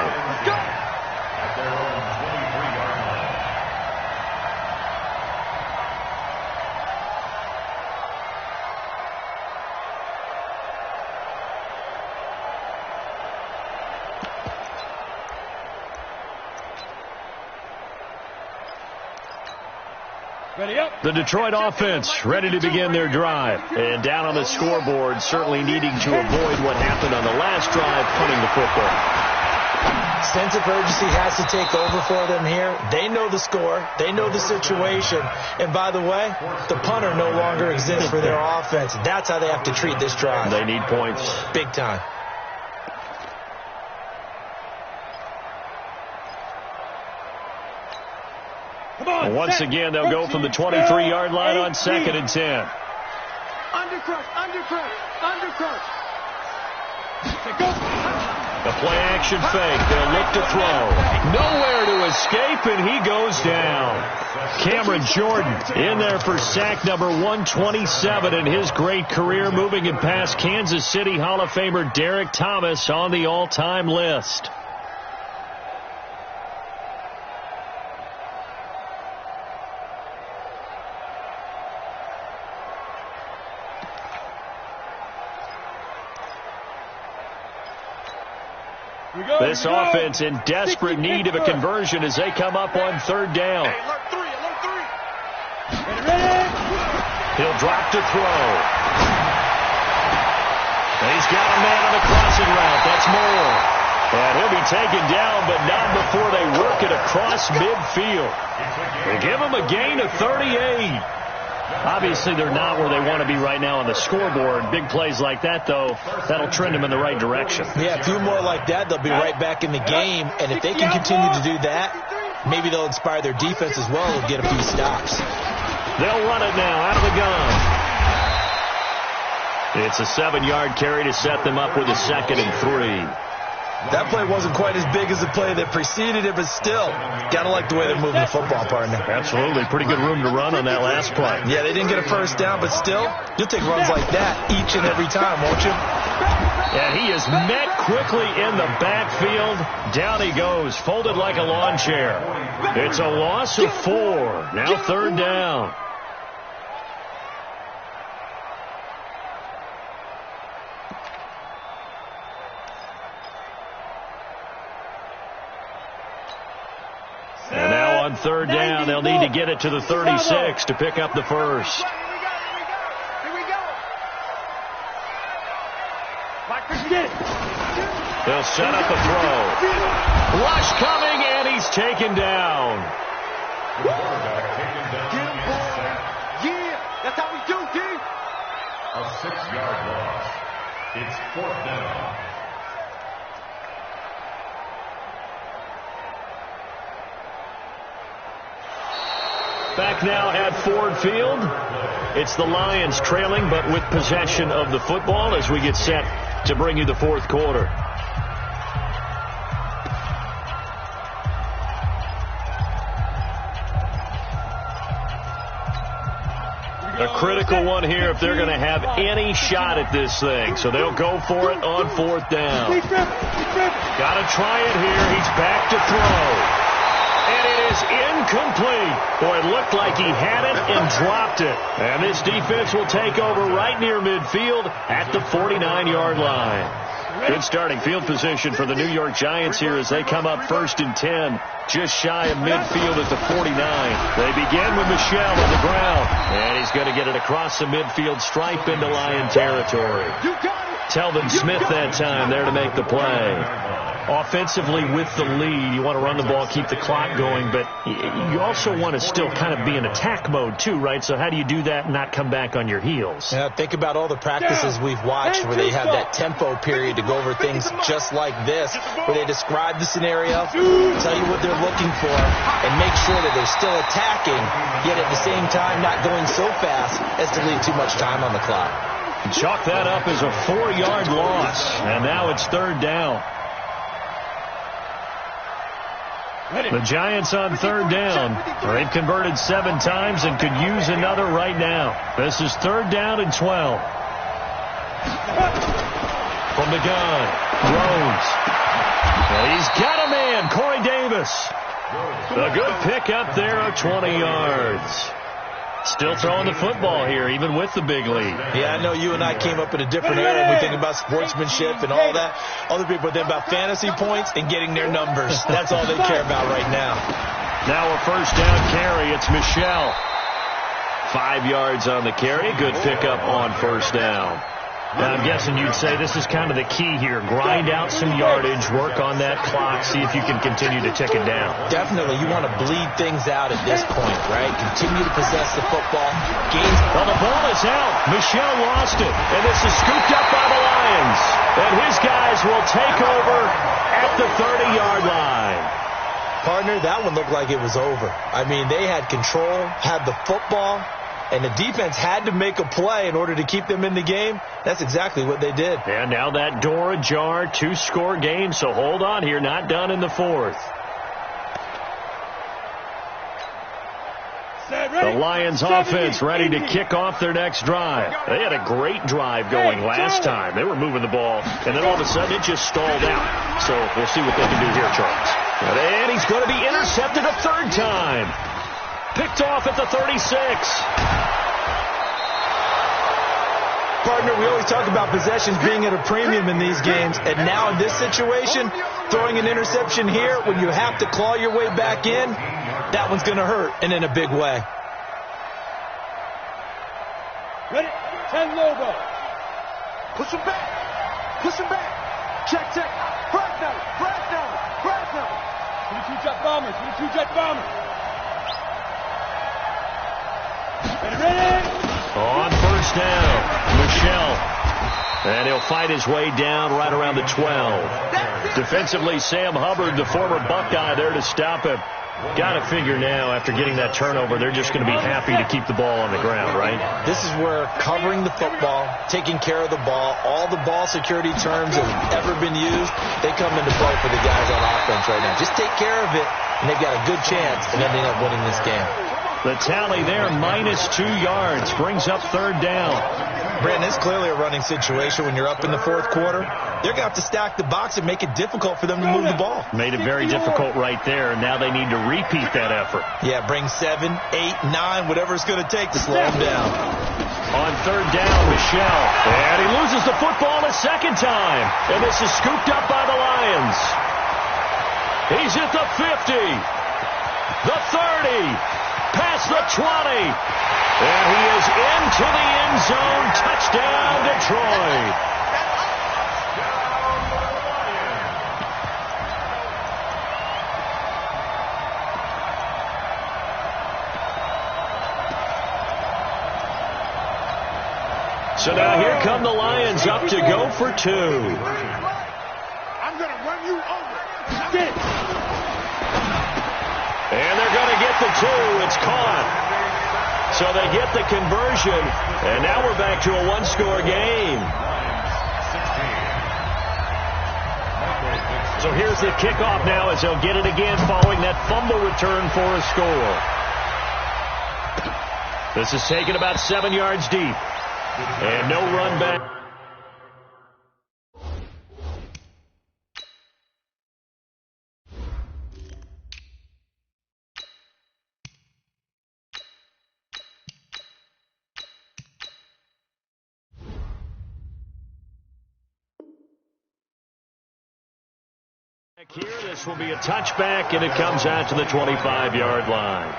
The Detroit offense ready to begin their drive. And down on the scoreboard, certainly needing to avoid what happened on the last drive, punting the football. Sense of urgency has to take over for them here. They know the score. They know the situation. And by the way, the punter no longer exists for their offense. That's how they have to treat this drive. They need points. Big time. Once again, they'll go from the 23-yard line on 2nd and 10. Undercrush. The play-action fake. They'll look to throw. Nowhere to escape, and he goes down. Cameron Jordan in there for sack number 127 in his great career, moving it past Kansas City Hall of Famer Derek Thomas on the all-time list. This offense in desperate need of a conversion as they come up on 3rd down. He'll drop to throw. He's got a man on the crossing route. That's Moore. And he'll be taken down, but not before they work it across midfield. They give him a gain of 38. Obviously, they're not where they want to be right now on the scoreboard. Big plays like that, though, that'll trend them in the right direction. Yeah, a few more like that, they'll be right back in the game. And if they can continue to do that, maybe they'll inspire their defense as well and get a few stops. They'll run it now out of the gun. It's a 7-yard carry to set them up with a 2nd and 3. That play wasn't quite as big as the play that preceded it, but still, gotta like the way they're moving the football, partner. Absolutely. Pretty good room to run on that last play. Yeah, they didn't get a first down, but still, you'll take runs like that each and every time, won't you? And he is met quickly in the backfield. Down he goes, folded like a lawn chair. It's a loss of 4. Now 3rd down. And now on 3rd down, they'll need to get it to the 36 to pick up the first. Here we go. They'll set up a throw. Rush coming, and he's taken down. Yeah, that's how we do, D. A 6-yard loss. It's 4th down. Back now at Ford Field. It's the Lions trailing, but with possession of the football as we get set to bring you the 4th quarter. A critical one here if they're going to have any shot at this thing. So they'll go for it on 4th down. Got to try it here. He's back to throw. And it is incomplete. Boy, it looked like he had it and dropped it. And this defense will take over right near midfield at the 49-yard line. Good starting field position for the New York Giants here as they come up 1st and 10, just shy of midfield at the 49. They begin with Michel on the ground. And he's going to get it across the midfield stripe into Lion territory. Telvin Smith that time there to make the play. Offensively with the lead, you want to run the ball, keep the clock going, but you also want to still kind of be in attack mode too, right? So how do you do that and not come back on your heels? Yeah, think about all the practices we've watched where they have that tempo period to go over things just like this, where they describe the scenario, tell you what they're looking for, and make sure that they're still attacking, yet at the same time not going so fast as to leave too much time on the clock. Chalk that up as a 4-yard loss, and now it's 3rd down. The Giants on 3rd down. They've converted 7 times and could use another right now. This is 3rd down and 12. From the gun, Rhodes. And he's got a man, Corey Davis. A good pickup there of 20 yards. Still throwing the football here, even with the big lead. Yeah, I know you and I came up in a different era when we think about sportsmanship and all that. Other people think about fantasy points and getting their numbers. That's all they care about right now. Now a 1st down carry. It's Michel. 5 yards on the carry. Good pickup on first down. Now, I'm guessing you'd say this is kind of the key here. Grind out some yardage, work on that clock, see if you can continue to tick it down. Definitely. You want to bleed things out at this point, right? Continue to possess the football. Gains. Well, the ball is out. Michel lost it. And this is scooped up by the Lions. And his guys will take over at the 30-yard line. Partner, that one looked like it was over. I mean, they had control, had the football, and the defense had to make a play in order to keep them in the game. That's exactly what they did. And now that door ajar, 2-score game, so hold on here, not done in the fourth. The Lions offense ready to kick off their next drive. They had a great drive going last time. They were moving the ball, and then all of a sudden it just stalled out. So we'll see what they can do here, Charles. And he's going to be intercepted a third time. Picked off at the 36. Partner, we always talk about possessions being at a premium in these games, and now in this situation, throwing an interception here when you have to claw your way back in, that one's going to hurt, and in a big way. Ready? 10 logo. Push him back. Push him back. Check. Flag down. 22 jet bombers. Ready? On first down, Michel. And he'll fight his way down right around the 12. Defensively, Sam Hubbard, the former Buckeye, there to stop him. Got to figure now, after getting that turnover, they're just going to be happy to keep the ball on the ground, right? This is where covering the football, taking care of the ball, all the ball security terms that have ever been used, they come into play for the guys on offense right now. Just take care of it, and they've got a good chance of ending up winning this game. The tally there, -2 yards, brings up third down. Brandon, it's clearly a running situation when you're up in the fourth quarter. They're going to have to stack the box and make it difficult for them to move the ball. Made it very difficult right there, and now they need to repeat that effort. Yeah, bring 7, 8, 9, whatever it's going to take to slow them down. On third down, Michel. And he loses the football a second time. And this is scooped up by the Lions. He's at the 50, the 30. Past the 20. And he is into the end zone. Touchdown, Detroit. So now here come the Lions up to go for 2. I'm going to run you over. And they're going to get the 2. It's caught. So they get the conversion, and now we're back to a 1-score game. So here's the kickoff now as they'll get it again following that fumble return for a score. This is taken about 7 yards deep. And no run back. Here, this will be a touchback, and it comes out to the 25-yard line.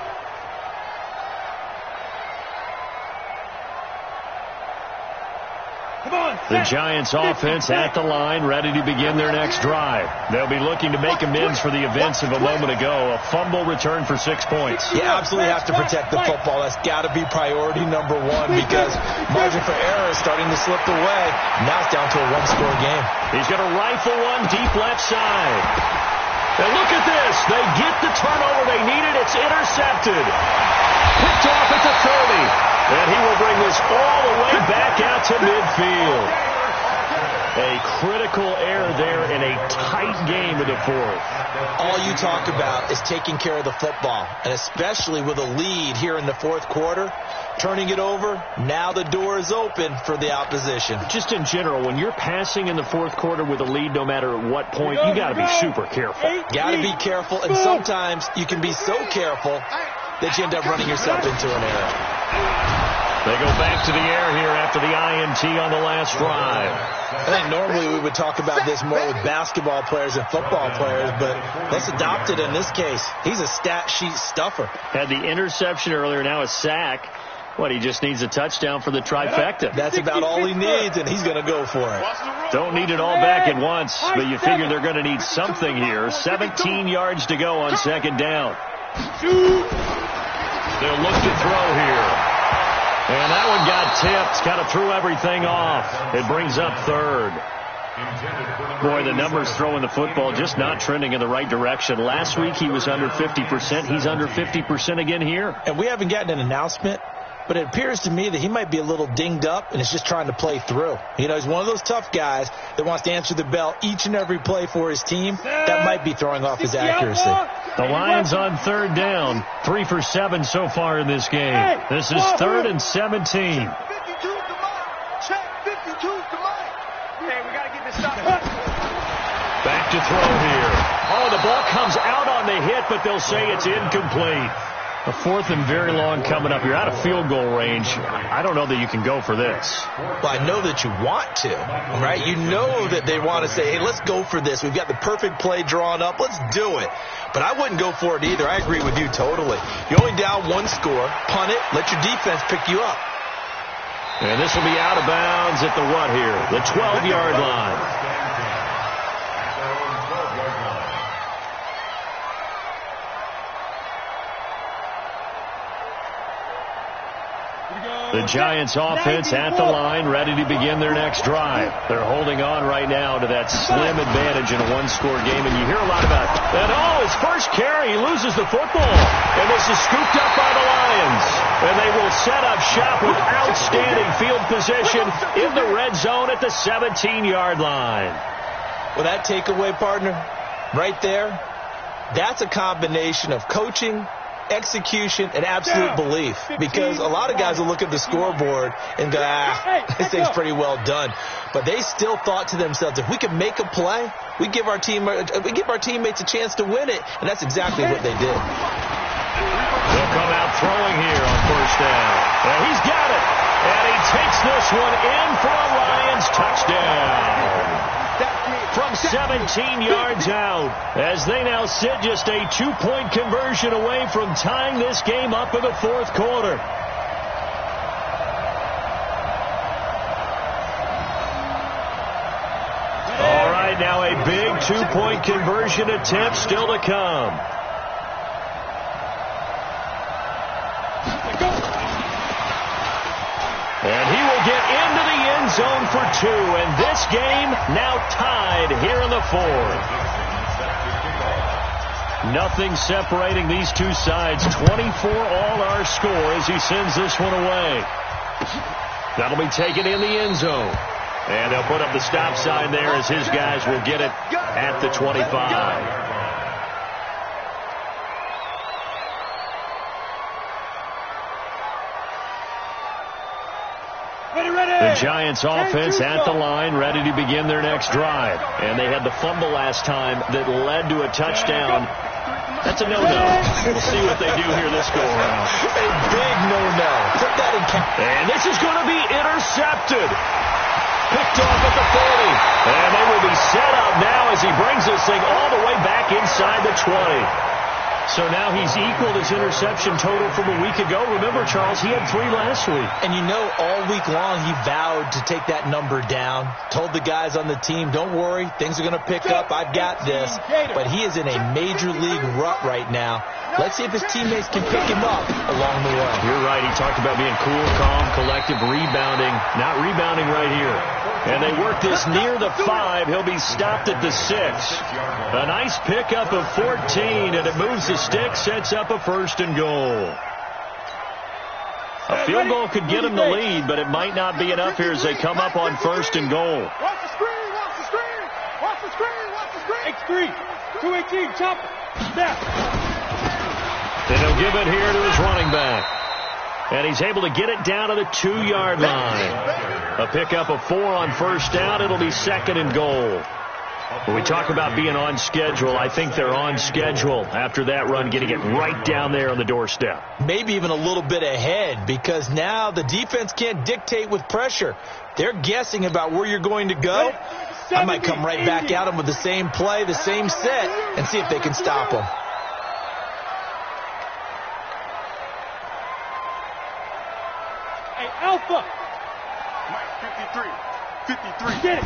The Giants offense at the line, ready to begin their next drive. They'll be looking to make amends for the events of a moment ago. A fumble return for 6 points. You absolutely have to protect the football. That's got to be priority number 1 because margin for error is starting to slip away. Now it's down to a 1-score game. He's going to rifle one deep left side. And look at this. They get the turnover they needed. It's intercepted. Picked off at the 30. And he will bring this all the way back out to midfield. A critical error there in a tight game in the fourth. All you talk about is taking care of the football, and especially with a lead here in the fourth quarter, turning it over, now the door is open for the opposition. Just in general, when you're passing in the fourth quarter with a lead, no matter at what point, you got to be super careful. Got to be careful, and sometimes you can be so careful that you end up running yourself into an error. They go back to the air here after the INT on the last drive. I think normally we would talk about this more with basketball players and football players, but let's adopt it in this case. He's a stat sheet stuffer. Had the interception earlier, now a sack. What, he just needs a touchdown for the trifecta. That's about all he needs, and he's going to go for it. Don't need it all back at once, but you figure they're going to need something here. 17 yards to go on second down. They'll look to throw here. And that one got tipped. Kind of threw everything off. It brings up third. Boy, the numbers throwing the football just not trending in the right direction. Last week he was under 50%. He's under 50% again here. And we haven't gotten an announcement, but it appears to me that he might be a little dinged up and is just trying to play through. You know, he's one of those tough guys that wants to answer the bell each and every play for his team. That might be throwing off his accuracy. The Lions on third down, 3 for 7 so far in this game. This is 3rd and 17. Back to throw here. Oh, the ball comes out on the hit, but they'll say it's incomplete. A 4th and very long coming up. You're out of field goal range. I don't know that you can go for this. Well, I know that you want to, right? You know that they want to say, hey, let's go for this. We've got the perfect play drawn up. Let's do it. But I wouldn't go for it either. I agree with you totally. You're only down 1 score. Punt it. Let your defense pick you up. And this will be out of bounds at the what here? The 12-yard line. The Giants offense at the line, ready to begin their next drive. They're holding on right now to that slim advantage in a 1-score game, and you hear a lot about it. And his first carry, he loses the football. And this is scooped up by the Lions. And they will set up shop with outstanding field position in the red zone at the 17-yard line. Well, that takeaway, partner, right there, that's a combination of coaching, execution, and absolute belief, because a lot of guys will look at the scoreboard and go, this thing's pretty well done. But they still thought to themselves, if we can make a play, we give our teammates a chance to win it, and that's exactly what they did. They'll come out throwing here on first down. And he's got it, and he takes this one in for a Lions touchdown. From 17 yards out, as they now sit just a 2-point conversion away from tying this game up in the 4th quarter. All right, now a big 2-point conversion attempt still to come. And he will get into the end zone for 2. And this game now tied here in the 4th. Nothing separating these two sides. 24 all our score as he sends this one away. That'll be taken in the end zone. And they'll put up the stop sign there as his guys will get it at the 25. The Giants offense at the line, ready to begin their next drive. And they had the fumble last time that led to a touchdown. That's a no-no. We'll see what they do here this go-around. A big no-no. Put that in count. And this is going to be intercepted. Picked off at the 40. And they will be set up now as he brings this thing all the way back inside the 20. So now he's equaled his interception total from a week ago. Remember, Charles, he had 3 last week. And you know, all week long he vowed to take that number down. Told the guys on the team, don't worry, things are going to pick up. I've got this. But he is in a major league rut right now. Let's see if his teammates can pick him up along the way. You're right. He talked about being cool, calm, collective, rebounding. Not rebounding right here. And they work this near the 5. He'll be stopped at the 6. A nice pickup of 14, and it moves the stick, sets up a 1st and goal. A field goal could get him the lead, but it might not be enough here as they come up on 1st and goal. Watch the screen, watch the screen, watch the screen, watch the screen. X3, 218, chop it, snap. And he'll give it here to his running back. And he's able to get it down to the 2-yard line. A pickup of 4 on first down. It'll be 2nd and goal. When we talk about being on schedule, I think they're on schedule after that run, getting it right down there on the doorstep. Maybe even a little bit ahead, because now the defense can't dictate with pressure. They're guessing about where you're going to go. I might come right back at them with the same play, the same set, and see if they can stop them. Alpha. Mike, 53. 53. Get it.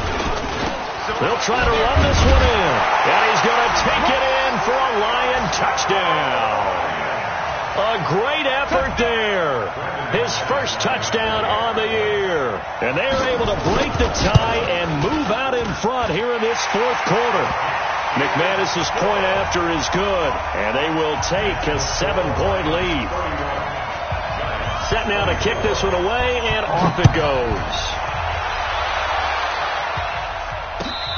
They'll try to run this one in. And he's going to take it in for a Lion touchdown. A great effort there. His first touchdown on the year. And they are able to break the tie and move out in front here in this fourth quarter. McManus's point after is good, and they will take a 7-point lead. Set now to kick this one away, and off it goes.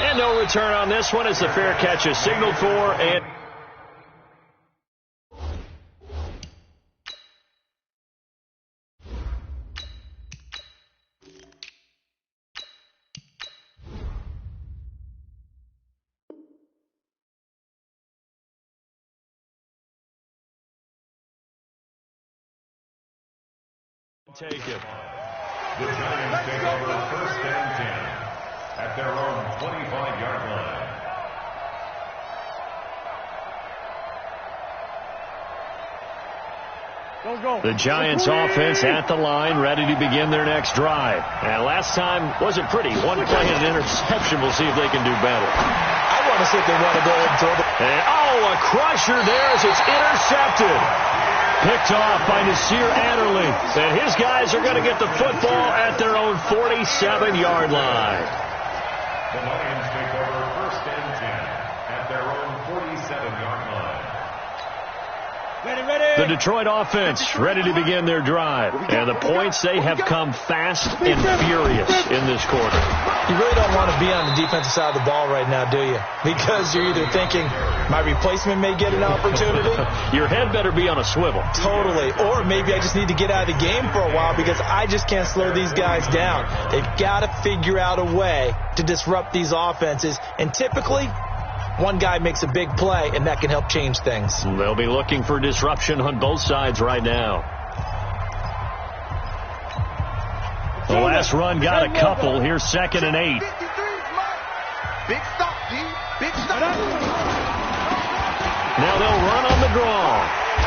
And no return on this one as the fair catch is signaled for, and take it. The Giants take over first and 10 at their own 25-yard line. The Giants offense at the line, ready to begin their next drive. And last time wasn't pretty. One play and an interception. We'll see if they can do better. I want to see if they want to go ahead and throw the... And, a crusher there as it's intercepted. Picked off by Nasir Adderley. And his guys are going to get the football at their own 47-yard line. The Lions take over first and 10 at their own 47-yard line. The Detroit offense ready to begin their drive. And the points, they have come fast and furious in this quarter. You really don't want to be on the defensive side of the ball right now, do you? Because you're either thinking, my replacement may get an opportunity. Your head better be on a swivel. Totally. Or maybe I just need to get out of the game for a while because I just can't slow these guys down. They've got to figure out a way to disrupt these offenses. And typically, one guy makes a big play, and that can help change things. They'll be looking for disruption on both sides right now. The last run got a couple. Here's 2nd and 8. Big stop, D. Big stop. Now they'll run on the draw.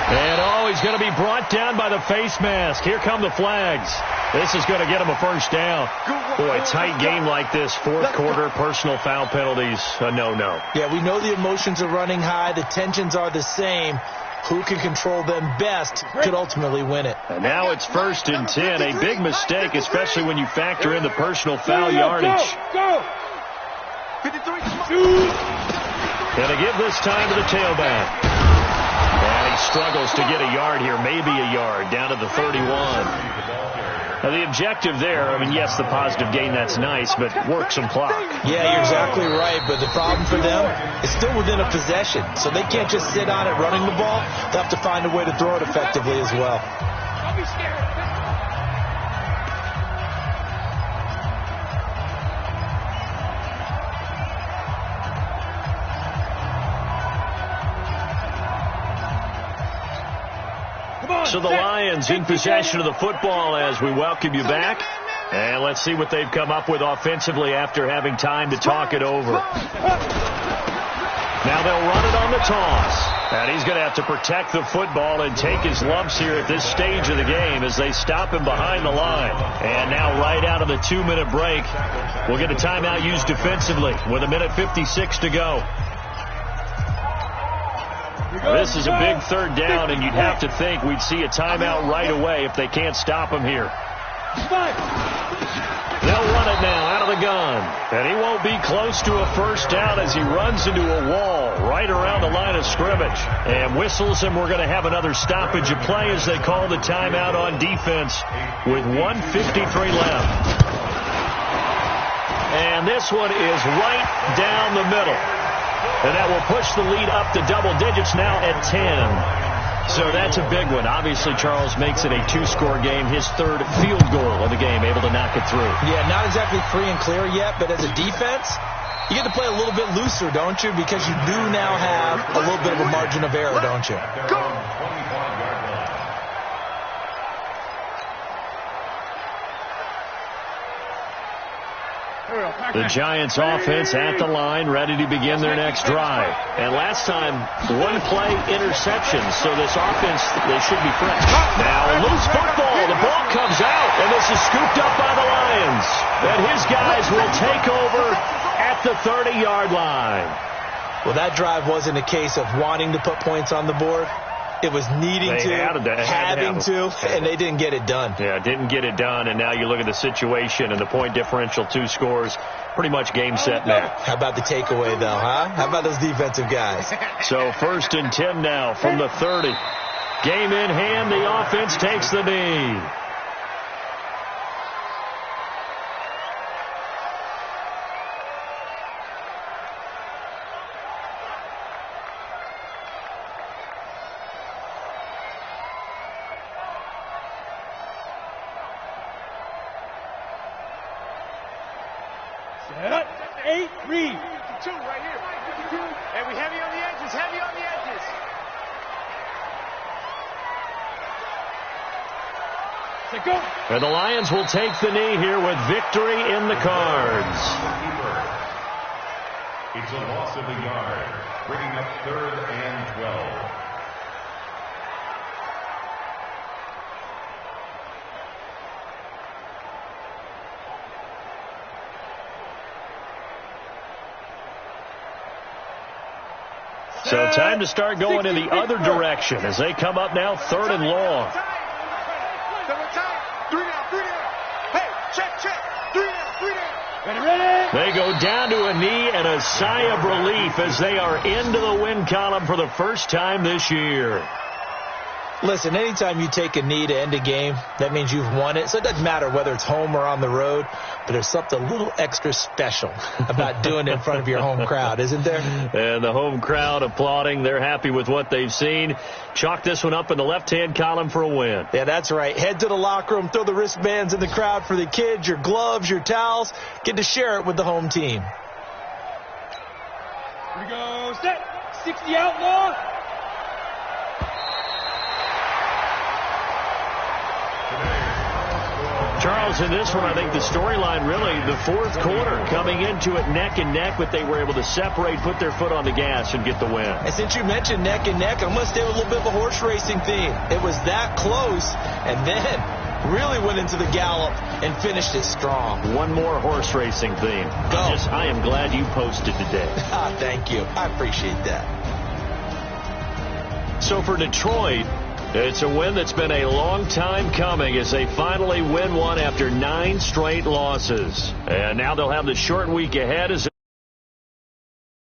And, he's going to be brought down by the face mask. Here come the flags. This is going to get him a first down. Boy, tight game like this, fourth quarter, personal foul penalties, a no-no. Yeah, we know the emotions are running high. The tensions are the same. Who can control them best could ultimately win it. And now it's 1st and 10. A big mistake, especially when you factor in the personal foul yardage. Go. 53. Going to give this time to the tailback. And he struggles to get a yard here, maybe a yard, down to the 31. Now, the objective there, yes, the positive gain, that's nice, but work some clock. Yeah, you're exactly right, but the problem for them is still within a possession, so they can't just sit on it running the ball. They'll have to find a way to throw it effectively as well. Don't be scared. So the Lions in possession of the football as we welcome you back. And let's see what they've come up with offensively after having time to talk it over. Now they'll run it on the toss. And he's going to have to protect the football and take his lumps here at this stage of the game as they stop him behind the line. And now right out of the 2-minute break, we'll get a timeout used defensively with 1:56 to go. This is a big 3rd down, and you'd have to think we'd see a timeout right away if they can't stop him here. They'll run it now out of the gun. And he won't be close to a first down as he runs into a wall right around the line of scrimmage. And whistles, and we're going to have another stoppage of play as they call the timeout on defense with 1:53 left. And this one is right down the middle. And that will push the lead up to double digits now at 10. So that's a big one. Obviously, Charles makes it a 2-score game. His 3rd field goal of the game, able to knock it through. Yeah, not exactly free and clear yet, but as a defense, you get to play a little bit looser, don't you? Because you do now have a little bit of a margin of error, don't you? Go. The Giants offense at the line, ready to begin their next drive. And last time, one play interception, so this offense, they should be fresh. Now, loose football. The ball comes out, and this is scooped up by the Lions. And his guys will take over at the 30-yard line. Well, that drive wasn't a case of wanting to put points on the board. It was needing having to, and they didn't get it done. Yeah, didn't get it done, and now you look at the situation and the point differential, 2 scores, pretty much game, set, match. How about the takeaway, though, huh? How about those defensive guys? So 1st and 10 now from the 30. Game in hand, the offense takes the knee. Set. 8-3. 52 right here. 52. And we heavy on the edges. Heavy on the edges. Set, go. And the Lions will take the knee here with victory in the cards. It's a loss of a yard, bringing up 3rd and 12. So time to start going in the other direction as they come up now 3rd and long. 3 down. Hey, check. 3 down. Ready. They go down to a knee and a sigh of relief as they are into the win column for the first time this year. Listen, anytime you take a knee to end a game, that means you've won it. So it doesn't matter whether it's home or on the road, but there's something a little extra special about doing it in front of your home crowd, isn't there? And the home crowd applauding. They're happy with what they've seen. Chalk this one up in the left-hand column for a win. Yeah, that's right. Head to the locker room, throw the wristbands in the crowd for the kids, your gloves, your towels. Get to share it with the home team. Here we go. Set. 60 outlaw. Charles, in this one, I think the storyline really, the 4th quarter, coming into it neck and neck, but they were able to separate, put their foot on the gas, and get the win. And since you mentioned neck and neck, I'm going to stay with a little bit of a horse racing theme. It was that close, and then really went into the gallop and finished it strong. One more horse racing theme. Go. I am glad you posted today. Thank you. I appreciate that. So for Detroit, it's a win that's been a long time coming as they finally win one after 9 straight losses. And now they'll have the short week ahead as